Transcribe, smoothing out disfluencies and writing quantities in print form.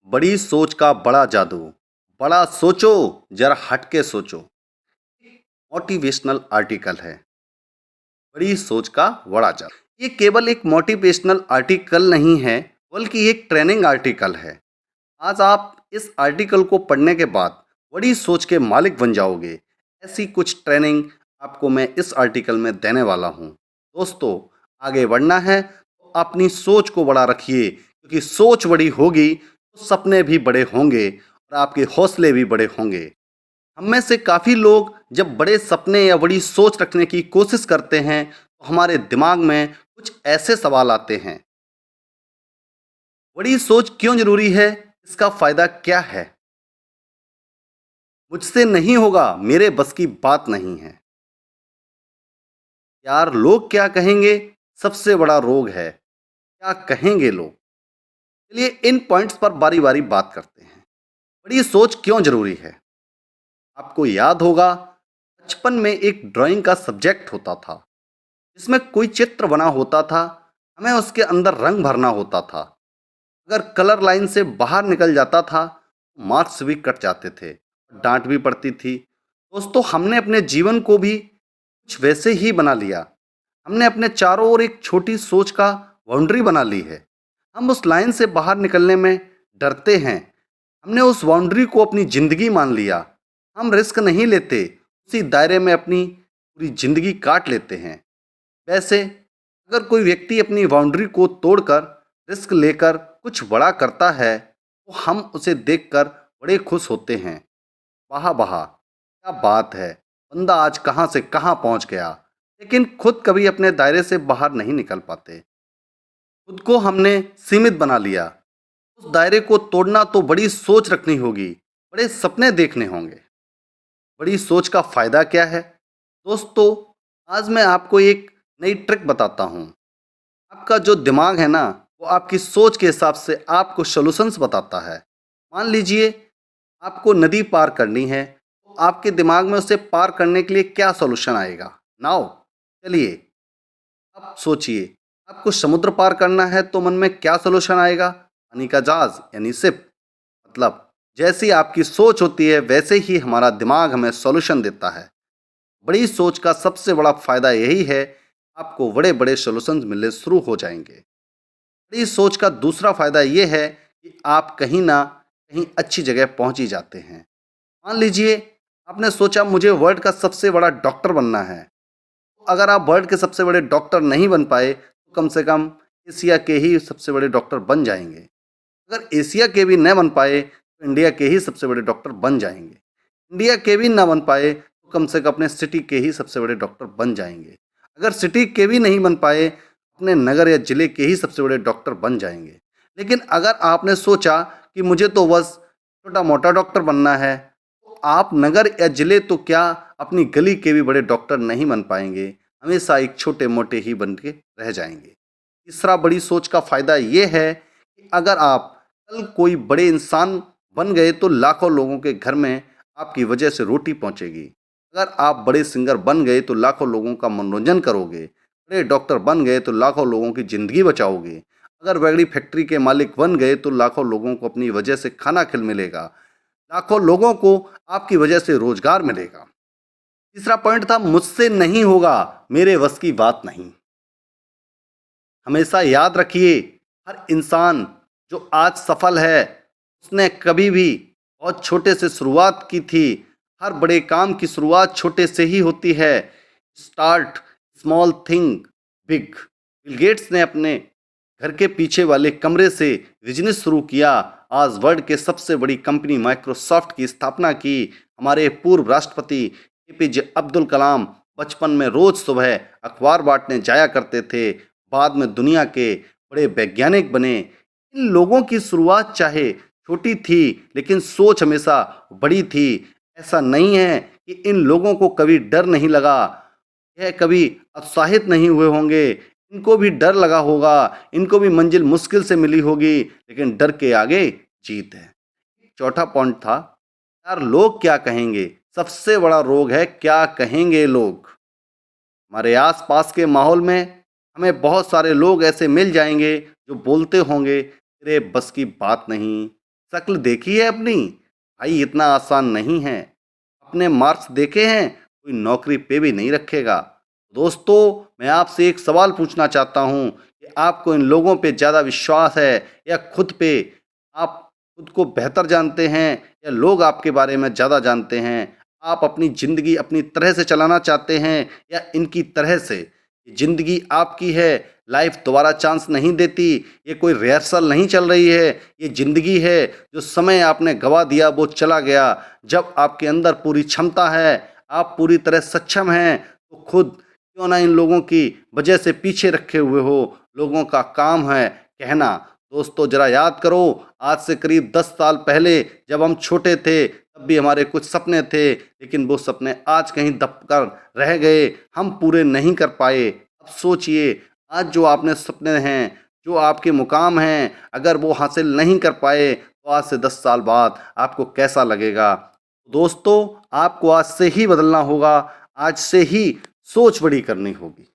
बड़ी सोच का बड़ा जादू। बड़ा सोचो, जरा हटके सोचो। मोटिवेशनल आर्टिकल है। बड़ी सोच का बड़ा जादू। ये केवल एक मोटिवेशनल आर्टिकल नहीं है, बल्कि एक ट्रेनिंग आर्टिकल है। आज आप इस आर्टिकल को पढ़ने के बाद बड़ी सोच के मालिक बन जाओगे। ऐसी कुछ ट्रेनिंग आपको मैं इस आर्टिकल में देने वाला हूँ। दोस्तों, आगे बढ़ना है तो अपनी सोच को बड़ा रखिए, क्योंकि सोच बड़ी होगी तो सपने भी बड़े होंगे और आपके हौसले भी बड़े होंगे। हम में से काफ़ी लोग जब बड़े सपने या बड़ी सोच रखने की कोशिश करते हैं तो हमारे दिमाग में कुछ ऐसे सवाल आते हैं। बड़ी सोच क्यों जरूरी है? इसका फायदा क्या है? मुझसे नहीं होगा, मेरे बस की बात नहीं है। यार, लोग क्या कहेंगे सबसे बड़ा रोग है। क्या कहेंगे लोग? चलिए इन पॉइंट्स पर बारी बारी बात करते हैं। बड़ी सोच क्यों जरूरी है? आपको याद होगा, बचपन में एक ड्राइंग का सब्जेक्ट होता था जिसमें कोई चित्र बना होता था। हमें उसके अंदर रंग भरना होता था। अगर कलर लाइन से बाहर निकल जाता था तो मार्क्स भी कट जाते थे, डांट भी पड़ती थी। दोस्तों, हमने अपने जीवन को भी कुछ वैसे ही बना लिया। हमने अपने चारों ओर एक छोटी सोच का बाउंड्री बना ली है। हम उस लाइन से बाहर निकलने में डरते हैं। हमने उस बाउंड्री को अपनी ज़िंदगी मान लिया। हम रिस्क नहीं लेते, उसी दायरे में अपनी पूरी ज़िंदगी काट लेते हैं। वैसे अगर कोई व्यक्ति अपनी बाउंड्री को तोड़कर रिस्क लेकर कुछ बड़ा करता है तो हम उसे देखकर बड़े खुश होते हैं। वाह वाह, क्या बात है, बंदा आज कहाँ से कहाँ पहुँच गया। लेकिन खुद कभी अपने दायरे से बाहर नहीं निकल पाते। खुद को हमने सीमित बना लिया। उस दायरे को तोड़ना तो बड़ी सोच रखनी होगी, बड़े सपने देखने होंगे। बड़ी सोच का फ़ायदा क्या है? दोस्तों, आज मैं आपको एक नई ट्रिक बताता हूँ। आपका जो दिमाग है ना, वो आपकी सोच के हिसाब से आपको सॉल्यूशंस बताता है। मान लीजिए आपको नदी पार करनी है, तो आपके दिमाग में उसे पार करने के लिए क्या सॉल्यूशन आएगा? नाव। चलिए अब सोचिए, आपको समुद्र पार करना है तो मन में क्या सॉल्यूशन आएगा? पानी का जहाज यानी शिप। मतलब जैसी आपकी सोच होती है वैसे ही हमारा दिमाग हमें सॉल्यूशन देता है। बड़ी सोच का सबसे बड़ा फायदा यही है, आपको बड़े बड़े सॉल्यूशंस मिलने शुरू हो जाएंगे। बड़ी सोच का दूसरा फायदा ये है कि आप कहीं ना कहीं अच्छी जगह पहुंच ही जाते हैं। मान लीजिए आपने सोचा मुझे वर्ल्ड का सबसे बड़ा डॉक्टर बनना है। तो अगर आप वर्ल्ड के सबसे बड़े डॉक्टर नहीं बन पाए तो कम से कम एशिया के ही सबसे बड़े डॉक्टर बन जाएंगे। अगर एशिया के भी न बन पाए तो इंडिया के ही सबसे बड़े डॉक्टर बन जाएंगे। इंडिया के भी ना बन पाए तो कम से कम अपने सिटी के ही सबसे बड़े डॉक्टर बन जाएंगे। अगर सिटी के भी नहीं बन पाए, अपने नगर या जिले के ही सबसे बड़े डॉक्टर बन जाएंगे। लेकिन अगर आपने सोचा कि मुझे तो बस छोटा मोटा डॉक्टर बनना है, तो आप नगर या जिले तो क्या, अपनी गली के भी बड़े डॉक्टर नहीं बन पाएंगे। हमेशा एक छोटे मोटे ही बन के रह जाएंगे। तीसरा बड़ी सोच का फायदा ये है कि अगर आप कल कोई बड़े इंसान बन गए तो लाखों लोगों के घर में आपकी वजह से रोटी पहुंचेगी। अगर आप बड़े सिंगर बन गए तो लाखों लोगों का मनोरंजन करोगे। बड़े डॉक्टर बन गए तो लाखों लोगों की ज़िंदगी बचाओगे। अगर बड़ी फैक्ट्री के मालिक बन गए तो लाखों लोगों को अपनी वजह से खाना खिल मिलेगा। लाखों लोगों को आपकी वजह से रोजगार मिलेगा। तीसरा पॉइंट था, मुझसे नहीं होगा, मेरे बस की बात नहीं। हमेशा याद रखिए, हर इंसान जो आज सफल है उसने कभी भी बहुत छोटे से शुरुआत की थी। हर बड़े काम की शुरुआत छोटे से ही होती है। Start small thing big. Bill Gates ने अपने घर के पीछे वाले कमरे से बिजनेस शुरू किया। आज वर्ल्ड के सबसे बड़ी कंपनी माइक्रोसॉफ्ट की स्थापना की। हमारे पूर्व राष्ट्रपति एपीजे अब्दुल कलाम बचपन में रोज सुबह अखबार बांटने जाया करते थे। बाद में दुनिया के बड़े वैज्ञानिक बने। इन लोगों की शुरुआत चाहे छोटी थी, लेकिन सोच हमेशा बड़ी थी। ऐसा नहीं है कि इन लोगों को कभी डर नहीं लगा, यह कभी उत्साहित नहीं हुए होंगे। इनको भी डर लगा होगा, इनको भी मंजिल मुश्किल से मिली होगी, लेकिन डर के आगे जीत है। चौथा पॉइंट था, यार लोग क्या कहेंगे। सबसे बड़ा रोग है क्या कहेंगे लोग। हमारे आसपास के माहौल में हमें बहुत सारे लोग ऐसे मिल जाएंगे जो बोलते होंगे तेरे बस की बात नहीं, शक्ल देखी है अपनी? भाई इतना आसान नहीं है। अपने मार्क्स देखे हैं? कोई नौकरी पे भी नहीं रखेगा। दोस्तों, मैं आपसे एक सवाल पूछना चाहता हूँ कि आपको इन लोगों पे ज़्यादा विश्वास है या खुद पे? आप खुद को बेहतर जानते हैं या लोग आपके बारे में ज़्यादा जानते हैं? आप अपनी ज़िंदगी अपनी तरह से चलाना चाहते हैं या इनकी तरह से? ज़िंदगी आपकी है, लाइफ दोबारा चांस नहीं देती। ये कोई रिहर्सल नहीं चल रही है, ये ज़िंदगी है। जो समय आपने गँवा दिया वो चला गया। जब आपके अंदर पूरी क्षमता है, आप पूरी तरह सक्षम हैं, तो खुद क्यों ना इन लोगों की वजह से पीछे रखे हुए हो। लोगों का काम है कहना। दोस्तों, ज़रा याद करो, आज से करीब 10 साल पहले जब हम छोटे थे, तब भी हमारे कुछ सपने थे, लेकिन वो सपने आज कहीं दब कर रह गए, हम पूरे नहीं कर पाए। अब सोचिए, आज जो आपने सपने हैं, जो आपके मुकाम हैं, अगर वो हासिल नहीं कर पाए, तो आज से 10 साल बाद आपको कैसा लगेगा? दोस्तों, आपको आज से ही बदलना होगा, आज से ही सोच बड़ी करनी होगी।